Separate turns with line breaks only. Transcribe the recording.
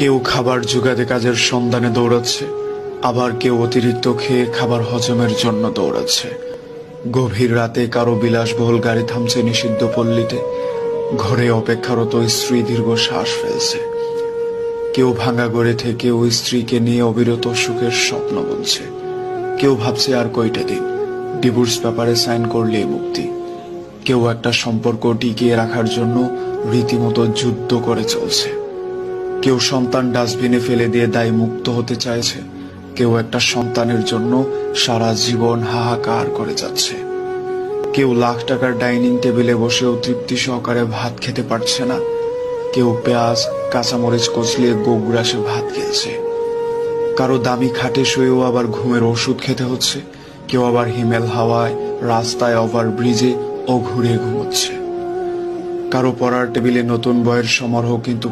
কেউ খাবার জোগাতে কাজের সন্ধানে দৌড়াচ্ছে, আবার কেউ অতিরিক্ত খেয়ে খাবার হজমের জন্য দৌড়াচ্ছে। গভীর রাতে কারো বিলাসবহুল গাড়ি থামছে নিষিদ্ধ পল্লীতে, ঘরে অপেক্ষারত স্ত্রী দীর্ঘ শ্বাস ফেলছে। কেউ ভাঙা গড়ে থেকে ওই স্ত্রীকে নিয়ে অবিরত সুখের স্বপ্ন বুনছে। কেউ ভাবছে আর কয়টা দিন, ডিভোর্স পেপারে সাইন করলেই মুক্তি। কেউ একটা সম্পর্ক টিকিয়ে রাখার জন্য রীতিমতো যুদ্ধ করে চলছে। কেউ সন্তান ডাস্টবিনে ফেলে দিয়ে দায় মুক্ত হতে চাইছে, কেউ একটা সন্তানের জন্য সারা জীবন হাহাকার করে যাচ্ছে। কেউ লাখ টাকার ডাইনিং টেবিলে বসেও তৃপ্তি সহকারে ভাত খেতে পারছে না, কেউ পেঁয়াজ কাঁচামরিচ কচলিয়ে গোগ্রাসে ভাত খেয়েছে। কারো দামি খাটে শুয়েও আবার ঘুমের ওষুধ খেতে হচ্ছে, কেউ আবার হিমেল হাওয়ায় রাস্তায় ওভার ব্রিজে ও ঘুরে ঘুমোচ্ছে। কারো পড়ার টেবিলে নতুন বইয়ের সমারোহ, কিন্তু